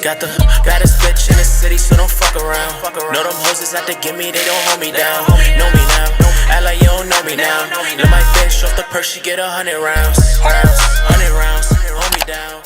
Got the baddest bitch in the city, so don't fuck around. Know them hoes is out to get me, they don't hold me down. Know me now, act like you don't know me now. Let my bitch off the purse, she get 100 rounds. 100 rounds, hold me down.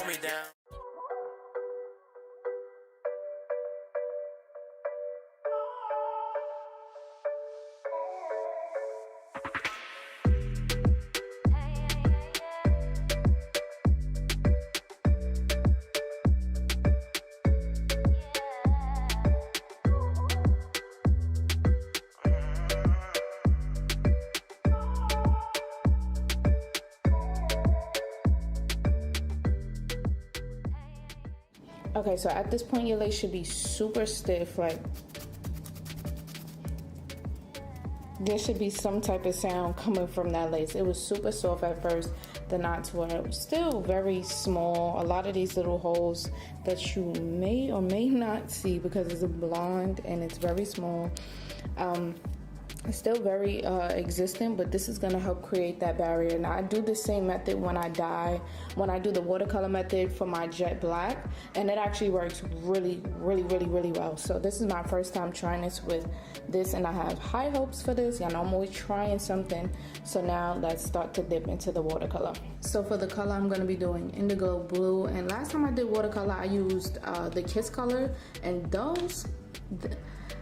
Okay, so at this point your lace should be super stiff, like there should be some type of sound coming from that lace. It was super soft at first. The knots were still very small. A lot of these little holes that you may or may not see because it's a blonde and it's very small. It's still very existent, but this is gonna help create that barrier. Now I do the same method when I dye, when I do the watercolor method for my jet black, and it actually works really well. So this is my first time trying this with this, and I have high hopes for this. Y'all know I'm always trying something. So now let's start to dip into the watercolor. So for the color, I'm gonna be doing indigo blue, and last time I did watercolor, I used the Kiss color, and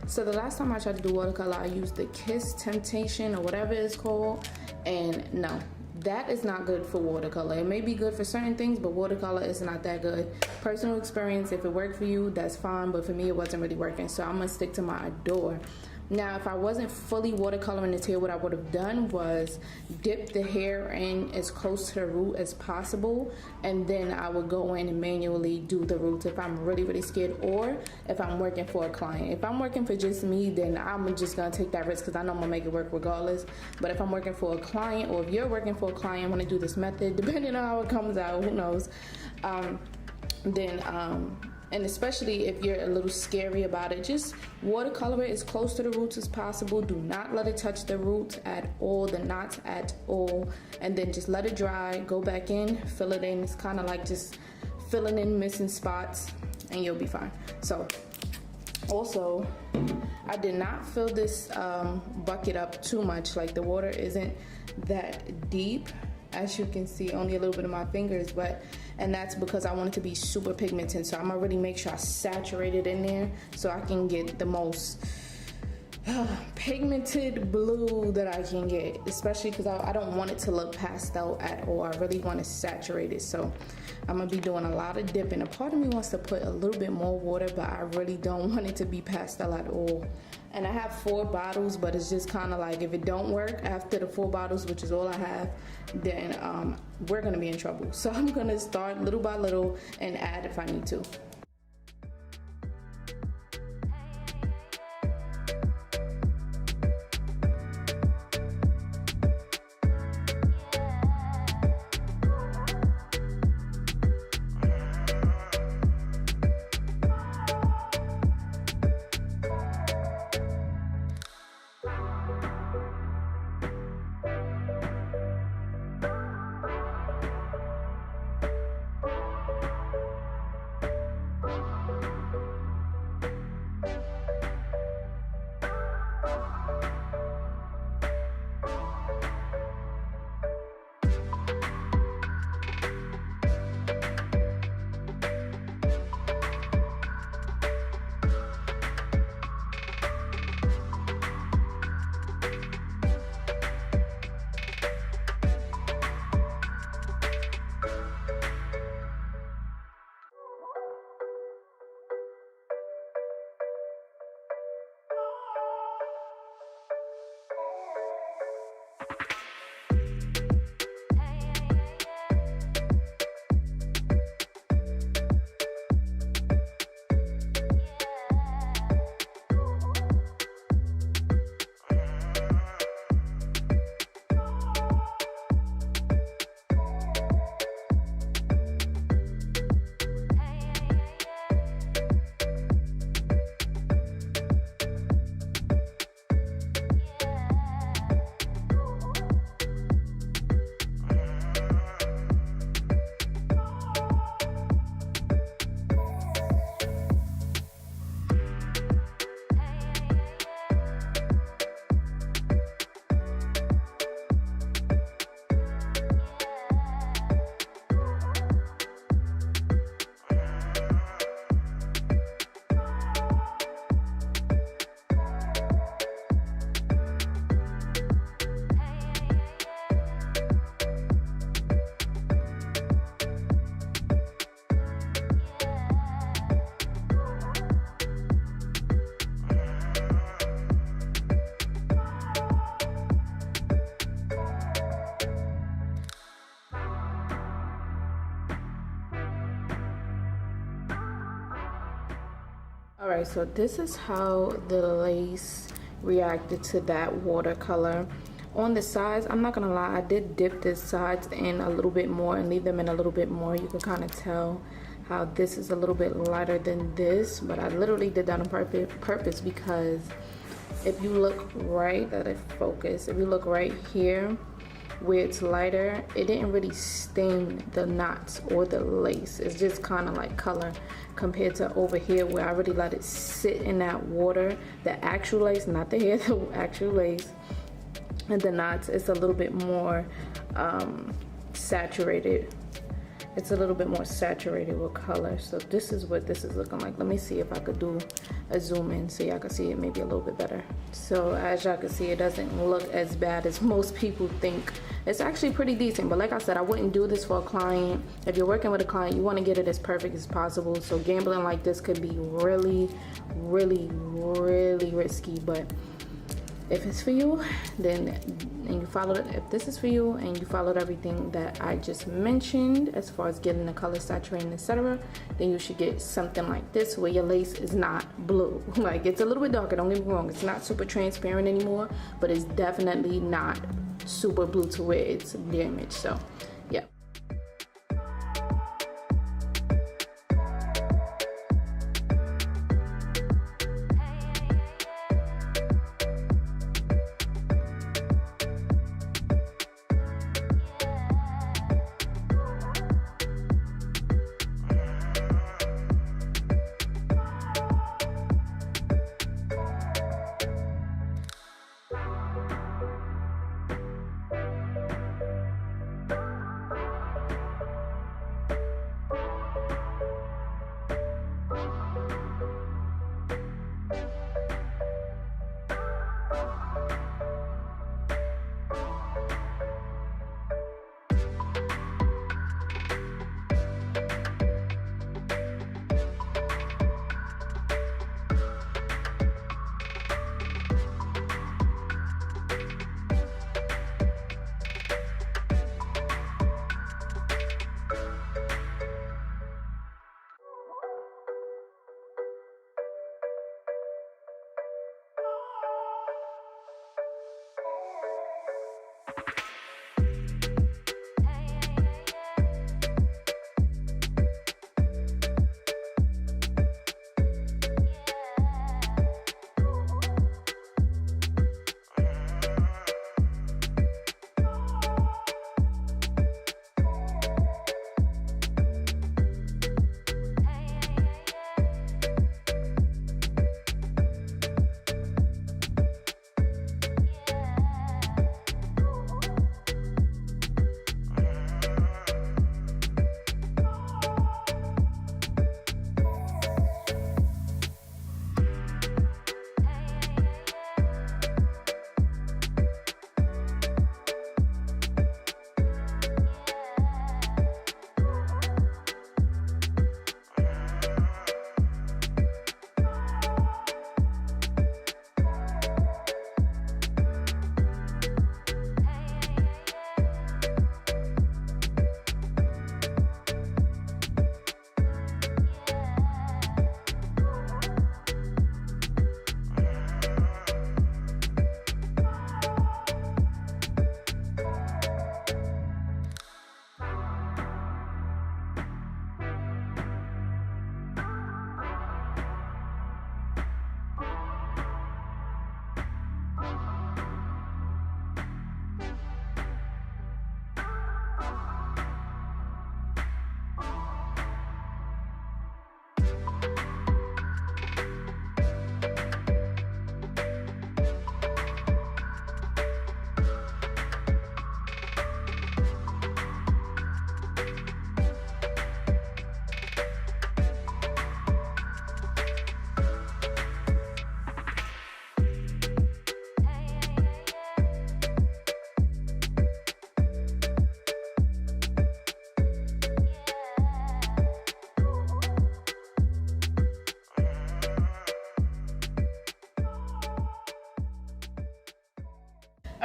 so the last time I tried to do watercolor, I used the Kiss Temptation or whatever it's called, and no, that is not good for watercolor. It may be good for certain things, but watercolor is not that good. Personal experience, if it worked for you, that's fine, but for me, it wasn't really working, so I'm gonna stick to my Adore. Now, if I wasn't fully watercoloring this hair, what I would have done was dip the hair in as close to the root as possible, and then I would go in and manually do the roots if I'm really scared, or if I'm working for a client. If I'm working for just me, then I'm just gonna take that risk because I know I'm gonna make it work regardless. But if I'm working for a client, or if you're working for a client, want to do this method, depending on how it comes out, who knows, and especially if you're a little scary about it, just watercolor it as close to the roots as possible. Do not let it touch the roots at all, the knots at all, and then just let it dry, go back in, fill it in. It's kind of like just filling in missing spots, and you'll be fine. So also, I did not fill this bucket up too much. Like, the water isn't that deep. As you can see, only a little bit of my finger is wet, and that's because I want it to be super pigmented. So I'm gonna really make sure I saturate it in there so I can get the most pigmented blue that I can get, especially because I don't want it to look pastel at all. I really want to saturate it, so I'm gonna be doing a lot of dipping. A part of me wants to put a little bit more water, but I really don't want it to be pastel at all. And I have 4 bottles, but it's just kind of like, if it don't work after the 4 bottles, which is all I have, then we're gonna be in trouble. So I'm gonna start little by little and add if I need to. All right, so this is how the lace reacted to that watercolor. On the sides, I'm not gonna lie, I did dip the sides in a little bit more and leave them in a little bit more. You can kind of tell how this is a little bit lighter than this, but I literally did that on purpose because if you look right, let it focus, if you look right here, where it's lighter, it didn't really stain the knots or the lace. It's just kind of like color compared to over here where I already let it sit in that water. The actual lace, not the hair, the actual lace. And the knots, it's a little bit more saturated. It's a little bit more saturated with color. So this is what this is looking like. Let me see if I could do a zoom in so y'all can see it maybe a little bit better. So as y'all can see, it doesn't look as bad as most people think. It's actually pretty decent, but like I said, I wouldn't do this for a client. If you're working with a client, you want to get it as perfect as possible. So gambling like this could be really, really, really risky, but if it's for you, then and you followed it, if this is for you and you followed everything that I just mentioned as far as getting the color saturating, etc., then you should get something like this where your lace is not blue. Like, it's a little bit darker, don't get me wrong, it's not super transparent anymore, but it's definitely not super blue to where it's damaged. So yeah.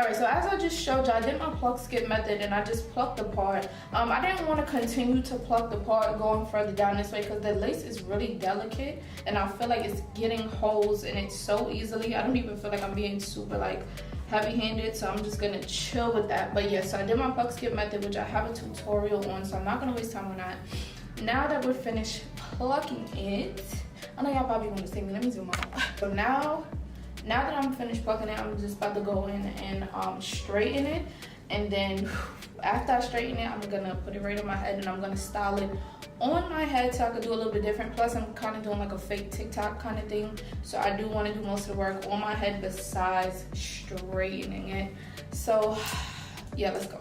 Alright, so as I just showed you, I did my pluck skip method and I just plucked the part. I didn't want to continue to pluck the part going further down this way because the lace is really delicate and I feel like it's getting holes in it so easily. I don't even feel like I'm being super like heavy-handed, so I'm just gonna chill with that. But yes, so I did my pluck skip method, which I have a tutorial on, so I'm not gonna waste time on that. Now that we're finished plucking it, I know y'all probably want to see me, let me zoom out. So now that I'm finished plucking it, I'm just about to go in and straighten it. And then after I straighten it, I'm gonna put it right on my head and I'm gonna style it on my head so I could do a little bit different. Plus I'm kind of doing like a fake TikTok kind of thing. So I do want to do most of the work on my head besides straightening it. So yeah, let's go.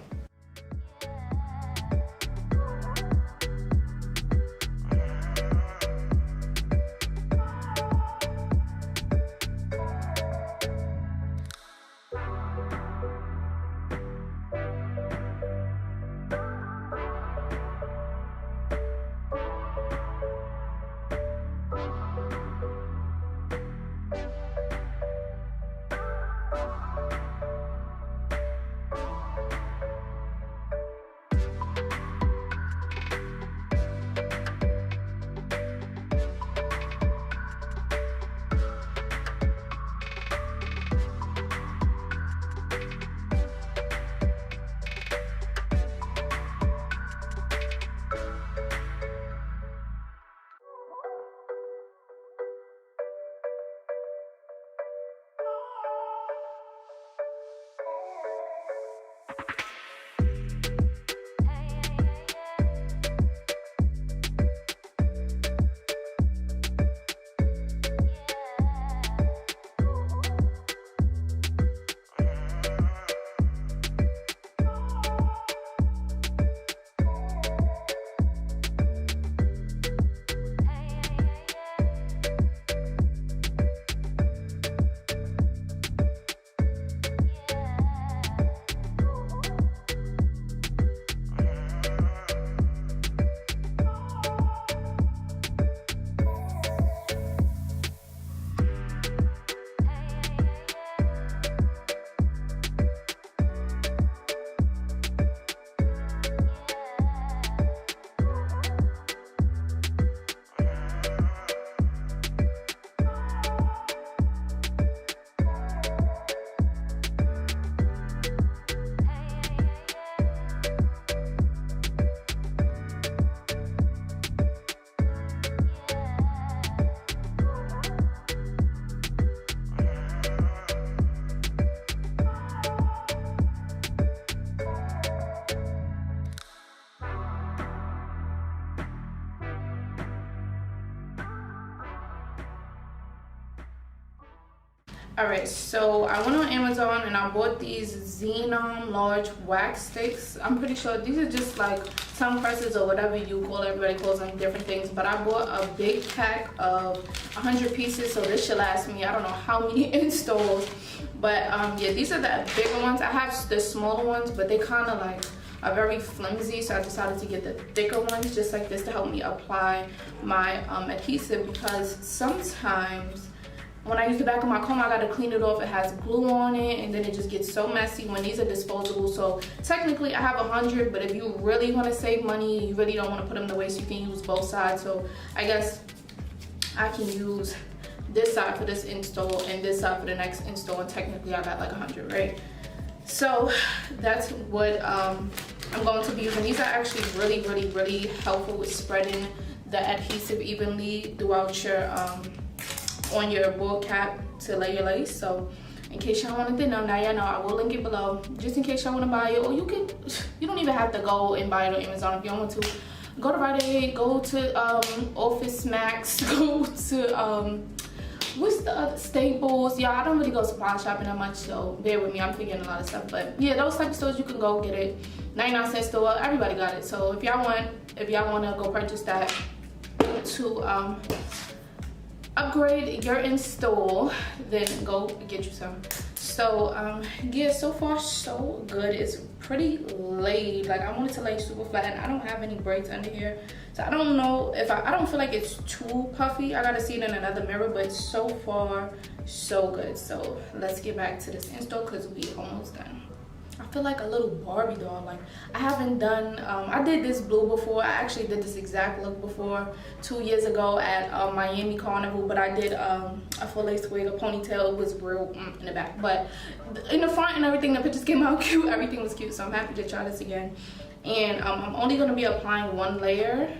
Alright, so I went on Amazon and I bought these Xenon large wax sticks. I'm pretty sure these are just like tongue presses or whatever you call it. Everybody calls them different things. But I bought a big pack of 100 pieces, so this should last me I don't know how many installs. But yeah, these are the bigger ones. I have the smaller ones, but they kind of like are very flimsy, so I decided to get the thicker ones just like this to help me apply my adhesive, because sometimes when I use the back of my comb, I gotta clean it off. It has glue on it, and then it just gets so messy when these are disposable. So technically I have 100, but if you really wanna save money, you really don't wanna put them in the waste, you can use both sides. So I guess I can use this side for this install and this side for the next install, and technically I got like 100, right? So that's what I'm going to be using. These are actually really helpful with spreading the adhesive evenly throughout your on your ball cap to lay your lace. So in case y'all wanted to know, now y'all know. I will link it below just in case y'all want to buy it, or you don't even have to go and buy it on Amazon. If you don't want to, go to Rite Aid, go to Office Max, go to what's the other, Staples. Yeah, I don't really go supply shopping that much, so bear with me, I'm forgetting a lot of stuff. But yeah, those type of stores you can go get it. 99-cent store, everybody got it. So if y'all want to go purchase that to upgrade your install, then go get you some. So yeah, so far so good. It's pretty laid. Like, I want it to lay super flat, and I don't have any braids under here, so I don't know if I don't feel like it's too puffy. I gotta see it in another mirror, but so far so good. So let's get back to this install because we almost done. I feel like a little Barbie doll. Like, I haven't done, I did this blue before. I actually did this exact look before 2 years ago at Miami Carnival, but I did a full lace wig, a ponytail. It was real in the back, but in the front and everything, the pictures came out cute. Everything was cute, so I'm happy to try this again. And I'm only gonna be applying 1 layer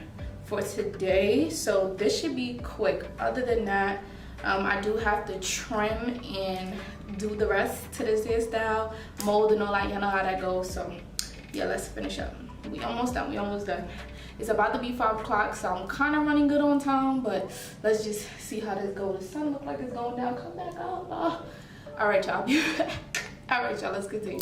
for today, so this should be quick. Other than that, I do have to trim and do the rest to this hairstyle, mold and all that. Y'all know how that goes. So yeah, let's finish up. We almost done. We almost done. It's about to be 5 o'clock, so I'm kind of running good on time, but let's just see how this goes. The sun looks like it's going down. Come back up. Oh. All right, y'all. All right, y'all. Let's continue.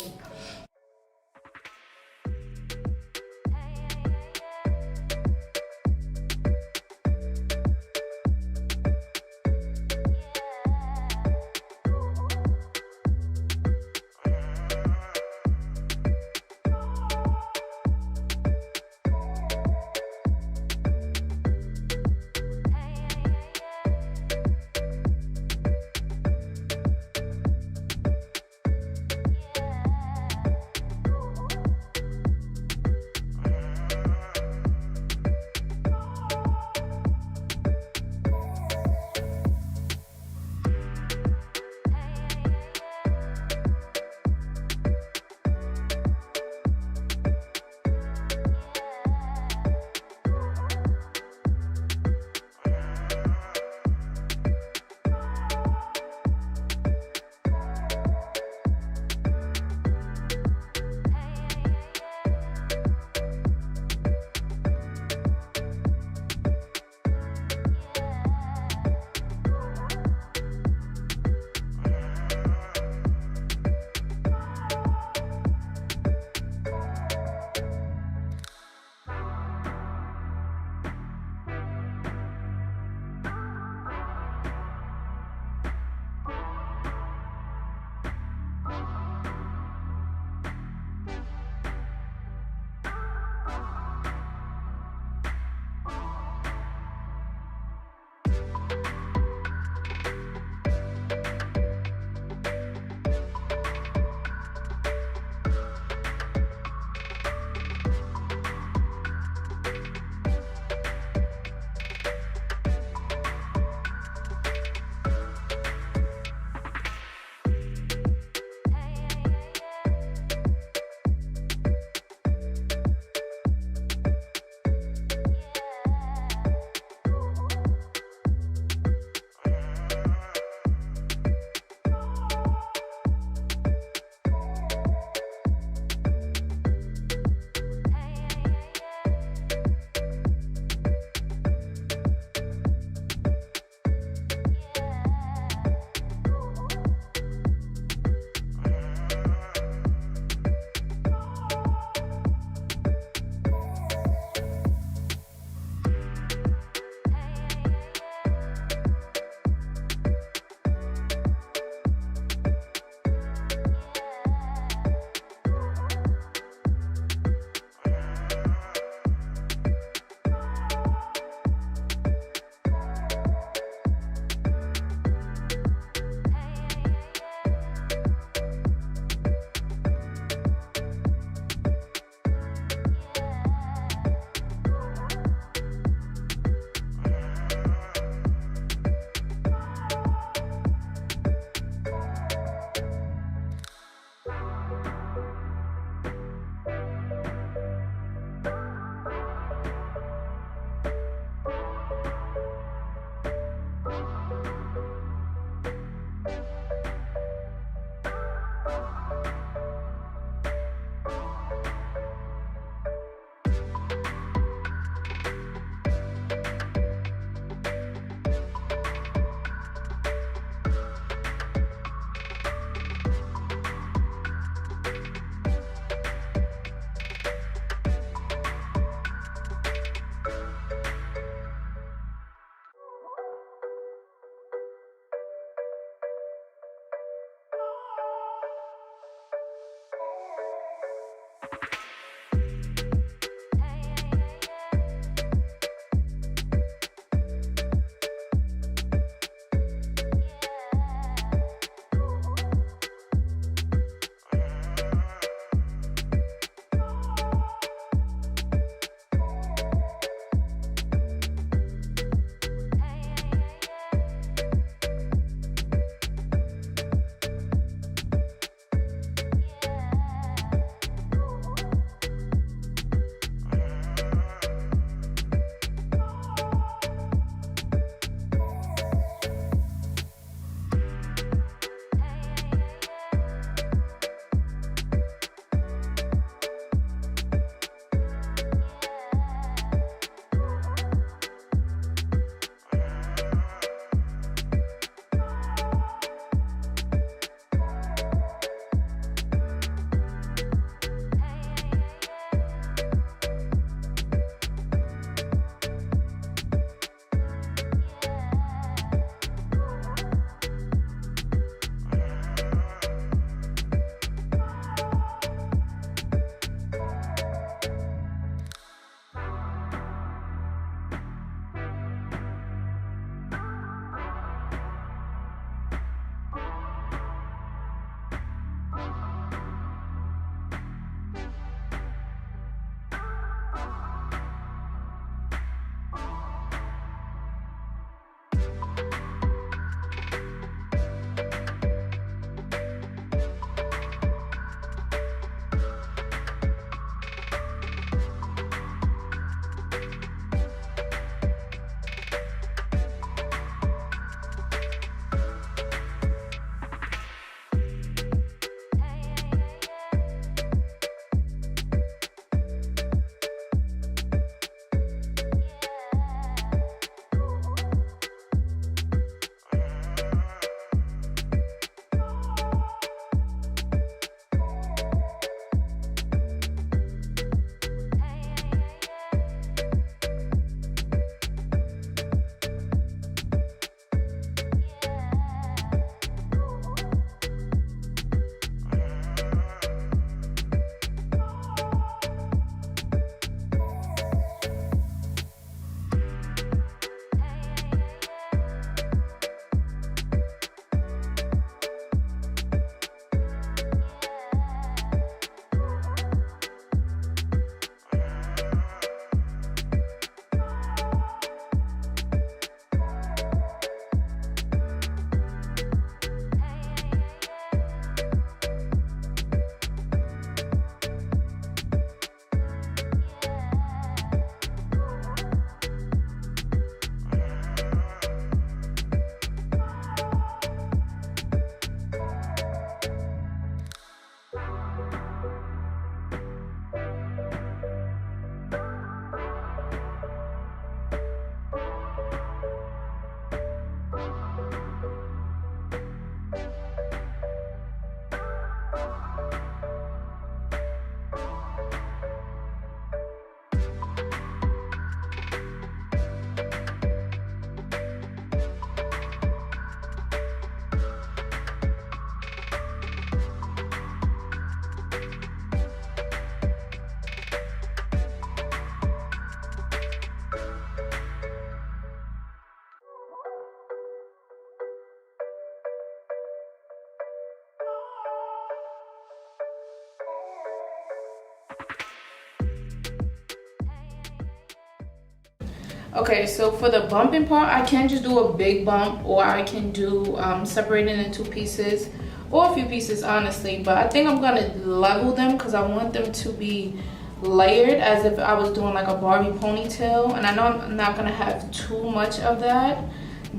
Okay, so for the bumping part, I can just do a big bump, or I can do separate it into 2 pieces, or a few pieces, honestly. But I think I'm gonna level them because I want them to be layered as if I was doing like a Barbie ponytail. And I know I'm not gonna have too much of that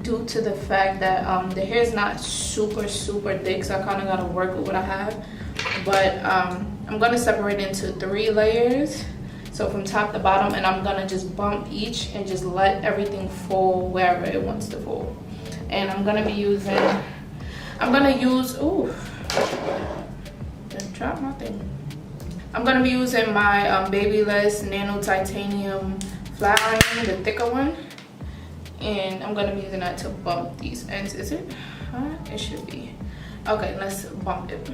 due to the fact that the hair is not super thick, so I kind of gotta work with what I have. But I'm gonna separate into 3 layers, so from top to bottom, and I'm gonna just bump each and just let everything fall wherever it wants to fall. And I'm gonna use ooh, didn't drop my thing. I'm gonna be using my Babyless Nano Titanium flat iron, the thicker one, and I'm gonna be using that to bump these ends. Is it hot? It should be. Okay, let's bump it.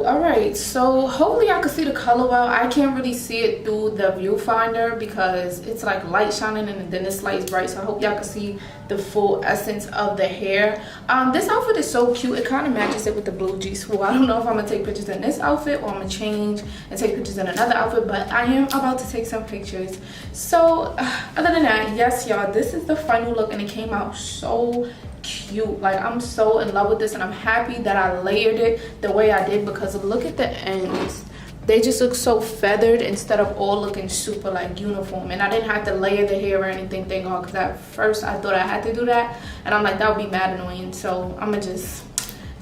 All right, so hopefully y'all can see the color well. I can't really see it through the viewfinder because it's like light shining and then this light is bright, so I hope y'all can see the full essence of the hair. This outfit is so cute. It kind of matches it with the blue G-Swoop. I don't know if I'm gonna take pictures in this outfit or I'm gonna change and take pictures in another outfit, but I am about to take some pictures. So other than that, yes y'all, this is the final look and it came out so cute. Like, I'm so in love with this and I'm happy that I layered it the way I did because look at the ends. They just look so feathered instead of all looking super like uniform. And I didn't have to layer the hair or anything, thank God, because at first I thought I had to do that and I'm like, that would be mad annoying. So I'm gonna just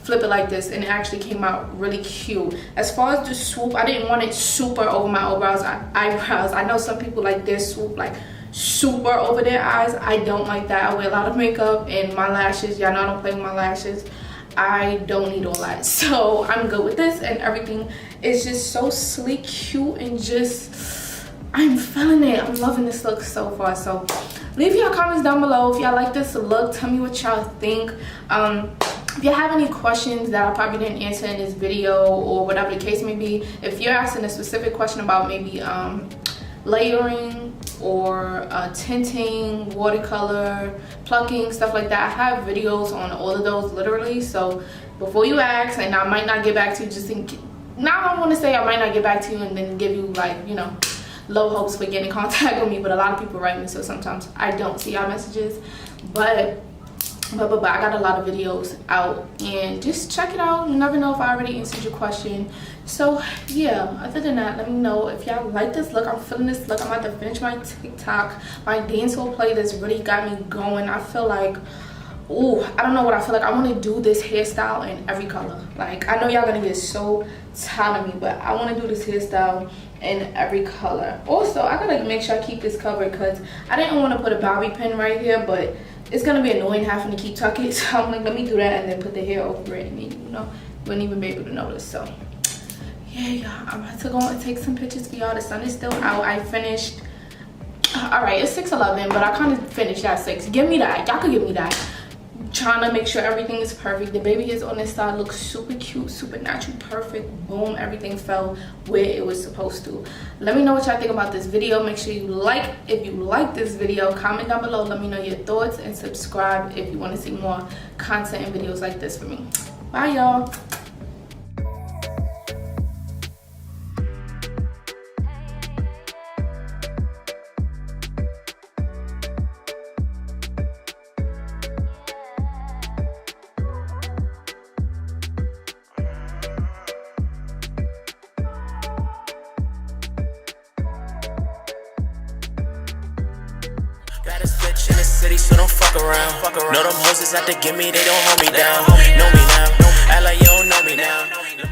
flip it like this and it actually came out really cute. As far as the swoop, I didn't want it super over my eyebrows. I know some people like their swoop like super over their eyes. I don't like that. I wear a lot of makeup and my lashes, y'all know I don't play with my lashes. I don't need all that, so I'm good with this and everything is just so sleek, cute, and just I'm feeling it. I'm loving this look so far. So leave your comments down below if y'all like this look. Tell me what y'all think. If you have any questions that I probably didn't answer in this video, or whatever the case may be, if you're asking a specific question about maybe layering or tinting, watercolor, plucking, stuff like that, I have videos on all of those literally. So before you ask, and I might not get back to you, just think, now I want to say I might not get back to you and then give you, like, you know, low hopes for getting in contact with me, but a lot of people write me, so sometimes I don't see our messages. But I got a lot of videos out, and just check it out. You never know if I already answered your question. So yeah, other than that, let me know if y'all like this look. I'm feeling this look. I'm about to finish my TikTok. My dancehall playlist really got me going. I feel like, ooh, I don't know what I feel like. I want to do this hairstyle in every color. Like, I know y'all gonna get so tired of me, but I want to do this hairstyle in every color. Also, I gotta make sure I keep this covered because I didn't want to put a bobby pin right here, but it's gonna be annoying having to keep tucking it. So I'm like, let me do that and then put the hair over it, and then, you know, you wouldn't even be able to notice. So yeah, y'all, I'm about to go and take some pictures for y'all. The sun is still out. I finished, all right, it's 6:11, but I kind of finished at 6. Give me that. Y'all could give me that. Trying to make sure everything is perfect. The baby hairs on this side looks super cute, super natural, perfect. Boom, everything fell where it was supposed to. Let me know what y'all think about this video. Make sure you like if you like this video. Comment down below, let me know your thoughts, and subscribe if you want to see more content and videos like this for me. Bye, y'all. Got a switch in the city, so don't fuck around. Know them hoes is out to get me, they don't hold me down. Know me now, act like you don't know me now.